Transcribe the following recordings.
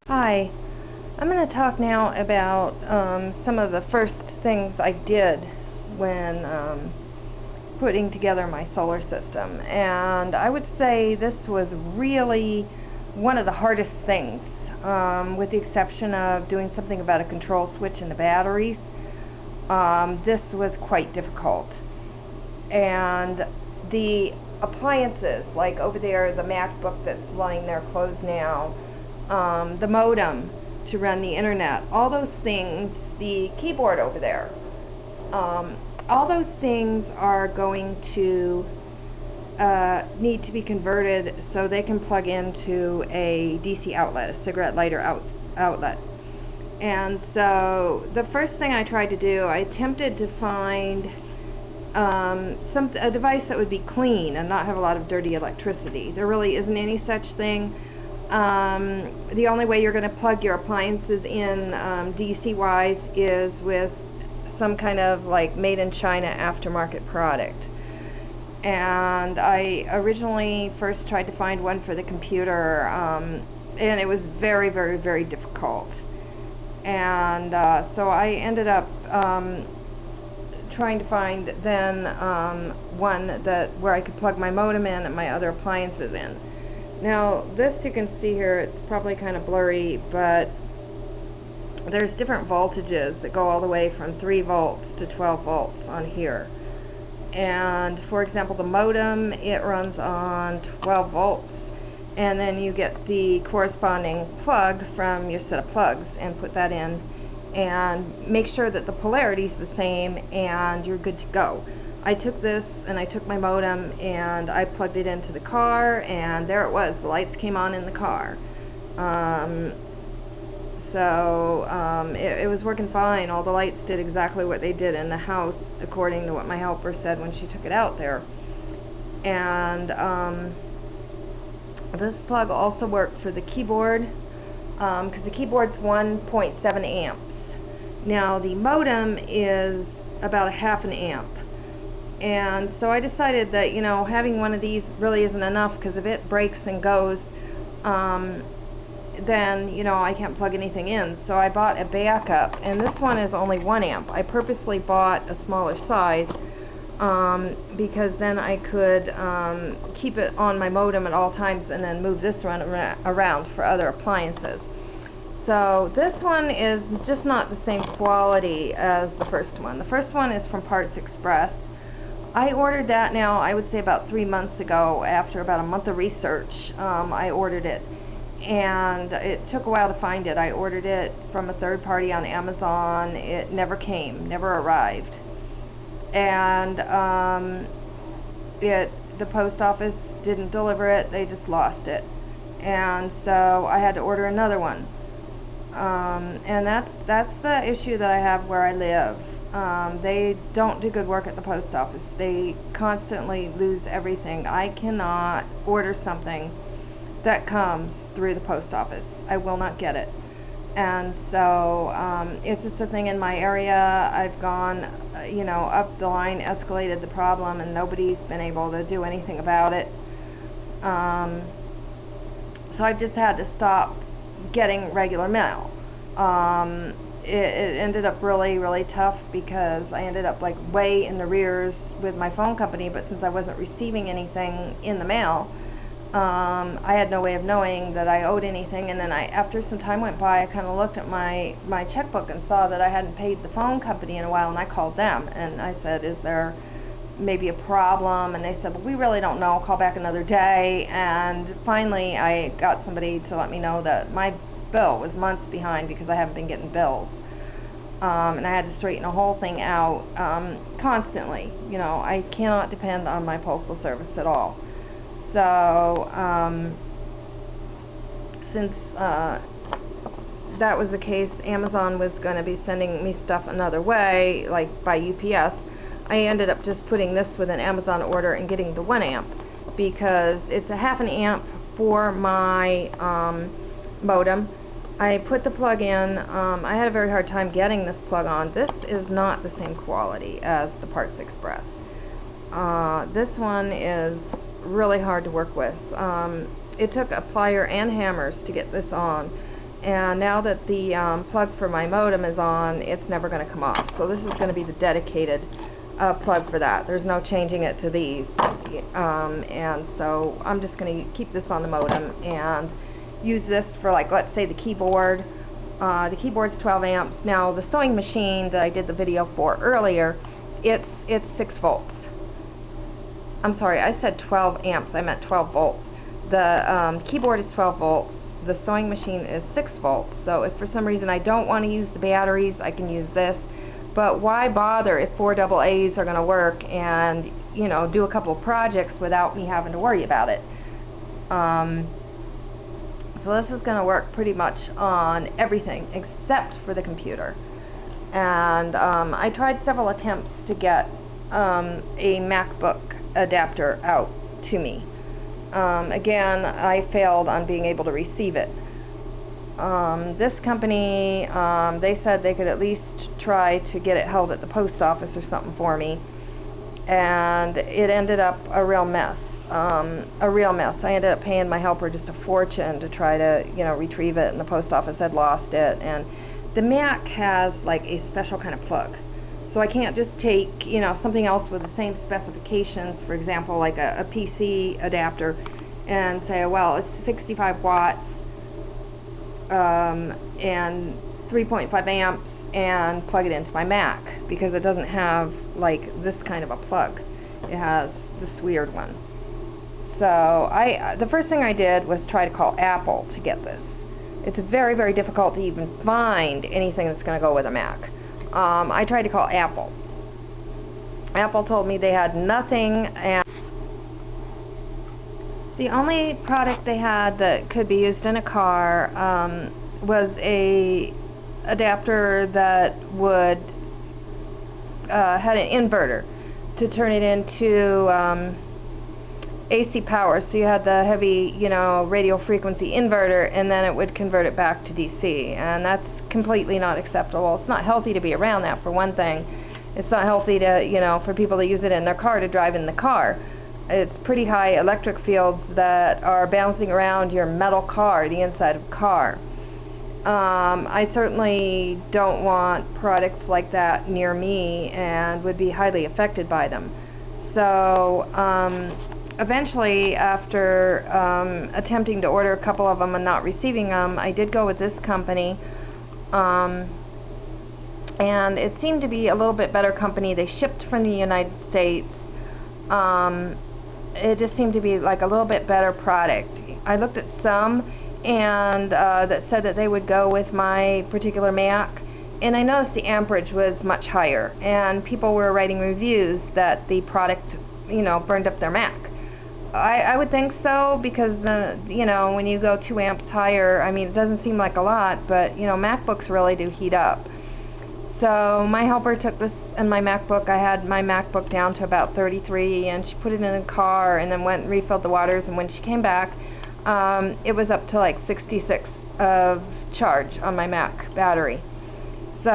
Hi, I'm going to talk now about some of the first things I did when putting together my solar system. And I would say this was really one of the hardest things, with the exception of doing something about a control switch in the batteries. This was quite difficult. And the appliances, like over there, the MacBook that's lying there closed now, the modem to run the internet, all those things, the keyboard over there, all those things are going to need to be converted so they can plug into a DC outlet, a cigarette lighter outlet. And so the first thing I tried to do, I attempted to find a device that would be clean and not have a lot of dirty electricity. There really isn't any such thing. The only way you're going to plug your appliances in DC-wise is with some kind of like made in China aftermarket product. And I originally first tried to find one for the computer, and it was very, very, very difficult. And so I ended up trying to find then one where I could plug my modem in and my other appliances in. Now this you can see here, it's probably kind of blurry, but there's different voltages that go all the way from 3 volts to 12 volts on here. And for example, the modem, it runs on 12 volts, and then you get the corresponding plug from your set of plugs and put that in and make sure that the polarity is the same and you're good to go. I took this and I took my modem and I plugged it into the car, and there it was. The lights came on in the car. It was working fine. All the lights did exactly what they did in the house according to what my helper said when she took it out there. And this plug also worked for the keyboard, because the keyboard's 1.7 amps. Now the modem is about a half an amp. And so I decided that, you know, having one of these really isn't enough, because if it breaks and goes, then, you know, I can't plug anything in. So I bought a backup, and this one is only 1 amp. I purposely bought a smaller size because then I could keep it on my modem at all times and then move this one around for other appliances. So this one is just not the same quality as the first one. The first one is from Parts Express. I ordered that now, I would say about 3 months ago. After about a month of research, I ordered it. And it took a while to find it. I ordered it from a third party on Amazon. It never came, never arrived. And the post office didn't deliver it, they just lost it. And so I had to order another one. And that's the issue that I have where I live. They don't do good work at the post office. They constantly lose everything. I cannot order something that comes through the post office. I will not get it. And so it's just a thing in my area. I've gone you know, up the line, escalated the problem, and nobody's been able to do anything about it. So I've just had to stop getting regular mail. It ended up really, really tough, because I ended up like way in the rears with my phone company, but since I wasn't receiving anything in the mail, I had no way of knowing that I owed anything. And then after some time went by, I kind of looked at my checkbook and saw that I hadn't paid the phone company in a while, and I called them and I said, is there maybe a problem? And they said, well, we really don't know, call back another day. And finally I got somebody to let me know that my bill was months behind because I haven't been getting bills. And I had to straighten the whole thing out constantly. You know, I cannot depend on my postal service at all. So since that was the case, Amazon was going to be sending me stuff another way, like by UPS. I ended up just putting this with an Amazon order and getting the 1 amp, because it's a half an amp for my modem. I put the plug in. I had a very hard time getting this plug on. This is not the same quality as the Parts Express. This one is really hard to work with. It took a plier and hammers to get this on, and now that the plug for my modem is on, it's never going to come off. So this is going to be the dedicated plug for that. There's no changing it to these, and so I'm just going to keep this on the modem and use this for, like, let's say the keyboard. The keyboard's 12 amps. Now the sewing machine that I did the video for earlier, it's 6 volts. I'm sorry, I said 12 amps. I meant 12 volts. The keyboard is 12 volts. The sewing machine is 6 volts. So if for some reason I don't want to use the batteries, I can use this. But why bother if 4 AA's are going to work and, you know, do a couple of projects without me having to worry about it? So this is going to work pretty much on everything except for the computer. And I tried several attempts to get a MacBook adapter out to me. Again, I failed on being able to receive it. This company, they said they could at least try to get it held at the post office or something for me, and it ended up a real mess. I ended up paying my helper just a fortune to try to, you know, retrieve it, and the post office had lost it. And the Mac has like a special kind of plug, so I can't just take, you know, something else with the same specifications, for example like a PC adapter, and say, well, it's 65 watts and 3.5 amps, and plug it into my Mac, because it doesn't have like this kind of a plug. It has this weird one. So the first thing I did was try to call Apple to get this. It's very, very difficult to even find anything that's going to go with a Mac. I tried to call Apple. Apple told me they had nothing, and the only product they had that could be used in a car was a adapter that would had an inverter to turn it into AC power. So you had the heavy, you know, radio frequency inverter, and then it would convert it back to DC, and that's completely not acceptable. It's not healthy to be around that, for one thing. It's not healthy to, you know, for people to use it in their car, to drive in the car. It's pretty high electric fields that are bouncing around your metal car, the inside of the car. I certainly don't want products like that near me, and would be highly affected by them. So eventually, after attempting to order a couple of them and not receiving them, I did go with this company, and it seemed to be a little bit better company. They shipped from the United States. It just seemed to be like a little bit better product. I looked at some and that said that they would go with my particular Mac, and I noticed the amperage was much higher, and people were writing reviews that the product, you know, burned up their Mac. I would think so, because you know, when you go 2 amps higher, I mean, it doesn't seem like a lot, but you know, MacBooks really do heat up. So my helper took this and my MacBook. I had my MacBook down to about 33, and she put it in the car and then went and refilled the waters, and when she came back, it was up to like 66 of charge on my Mac battery. So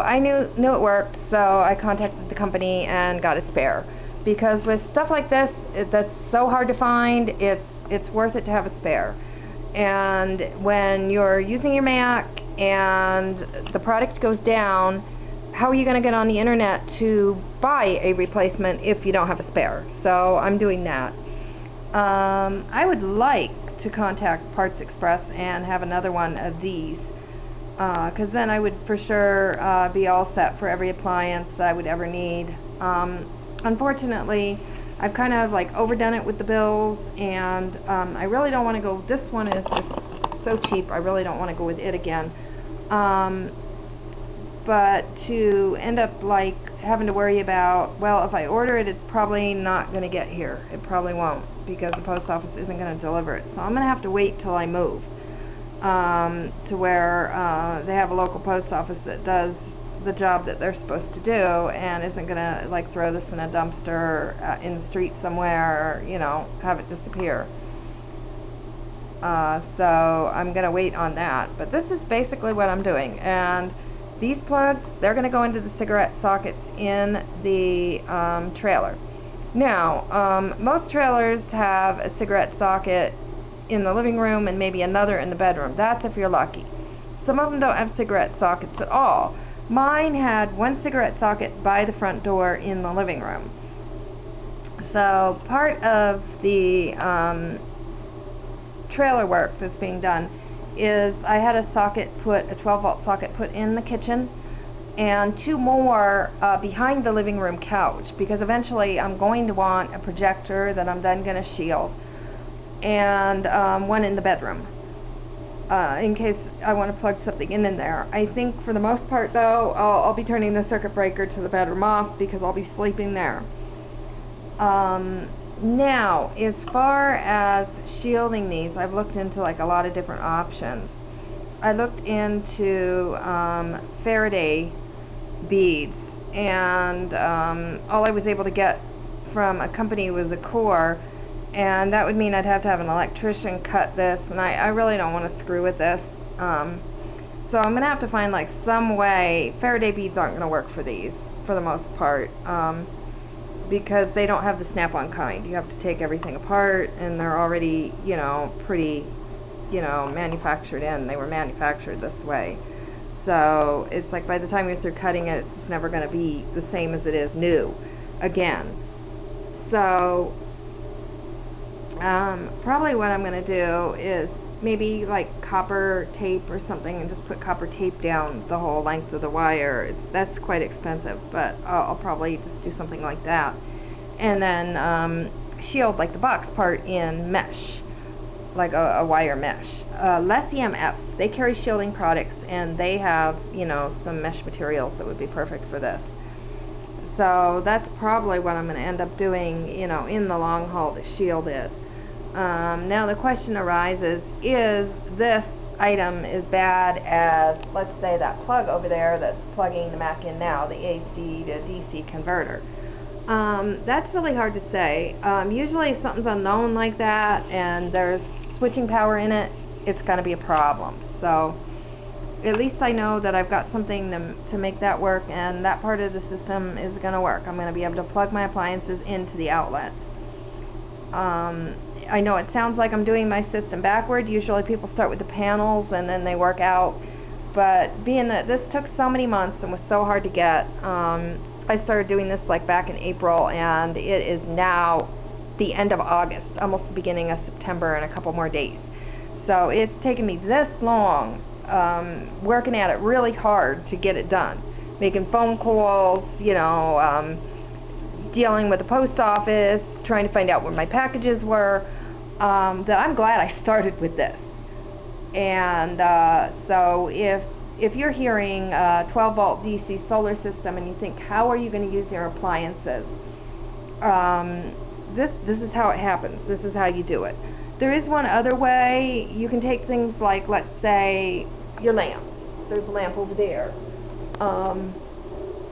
I knew it worked, so I contacted the company and got a spare. Because with stuff like this, that's so hard to find, it's worth it to have a spare. And when you're using your Mac and the product goes down, how are you going to get on the internet to buy a replacement if you don't have a spare? So I'm doing that. I would like to contact Parts Express and have another one of these, because then I would for sure be all set for every appliance that I would ever need. Unfortunately, I've kind of like overdone it with the bills, and I really don't want to go. This one is just so cheap, I really don't want to go with it again. But to end up like having to worry about, well, if I order it, it's probably not going to get here. It probably won't, because the post office isn't going to deliver it. So I'm going to have to wait till I move to where they have a local post office that does the job that they're supposed to do, and isn't going to like throw this in a dumpster in the street somewhere, or, you know, have it disappear. So I'm going to wait on that. But this is basically what I'm doing. And these plugs, they're going to go into the cigarette sockets in the trailer. Now, most trailers have a cigarette socket in the living room and maybe another in the bedroom. That's if you're lucky. Some of them don't have cigarette sockets at all. Mine had one cigarette socket by the front door in the living room. So part of the trailer work that's being done is I had a 12-volt socket put in the kitchen, and two more behind the living room couch, because eventually I'm going to want a projector that I'm then going to shield, and one in the bedroom in case I want to plug something in there. I think for the most part though I'll be turning the circuit breaker to the bedroom off because I'll be sleeping there. Now, as far as shielding these, I've looked into like a lot of different options. I looked into Faraday beads, and all I was able to get from a company was a core, and that would mean I'd have to have an electrician cut this, and I really don't want to screw with this. So I'm going to have to find like some way. Faraday beads aren't going to work for these for the most part, because they don't have the snap-on kind. You have to take everything apart, and they're already, you know, pretty, you know, manufactured in. They were manufactured this way. So it's like by the time you're through cutting it, it's just never going to be the same as it is new again. So probably what I'm going to do is maybe like copper tape or something, and just put copper tape down the whole length of the wire. That's quite expensive, but I'll probably just do something like that, and then shield like the box part in mesh, like a wire mesh. Less EMF, they carry shielding products, and they have, you know, some mesh materials that would be perfect for this. So that's probably what I'm going to end up doing, you know, in the long haul to shield it. Now the question arises, is this item as bad as, let's say, that plug over there that's plugging the Mac in now, the AC to DC converter? That's really hard to say. Usually if something's unknown like that and there's switching power in it, it's going to be a problem. So at least I know that I've got something to make that work, and that part of the system is going to work. I'm going to be able to plug my appliances into the outlet. I know it sounds like I'm doing my system backward. Usually people start with the panels and then they work out, but being that this took so many months and was so hard to get, I started doing this like back in April, and it is now the end of August, almost the beginning of September, and a couple more days. So it's taken me this long, working at it really hard to get it done, making phone calls, you know, dealing with the post office, trying to find out where my packages were, that I'm glad I started with this. And so if you're hearing 12-volt DC solar system and you think, how are you going to use your appliances, this is how it happens. This is how you do it. There is one other way. You can take things like, let's say, your lamp. There's a lamp over there.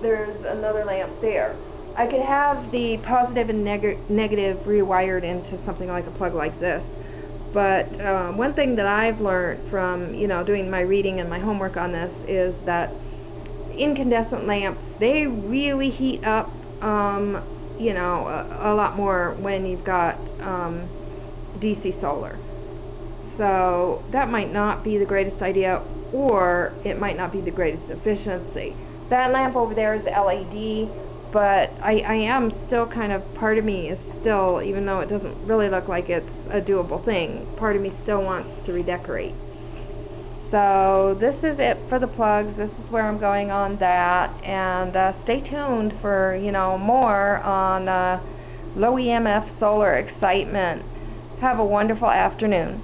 There's another lamp there. I could have the positive and negative rewired into something like a plug like this. But one thing that I've learned from, you know, doing my reading and my homework on this is that incandescent lamps, they really heat up, you know, a lot more when you've got DC solar. So that might not be the greatest idea, or it might not be the greatest efficiency. That lamp over there is LED, but I am still kind of, part of me is still, even though it doesn't really look like it's a doable thing, part of me still wants to redecorate. So this is it for the plugs. This is where I'm going on that, and stay tuned for, you know, more on low EMF solar excitement. Have a wonderful afternoon.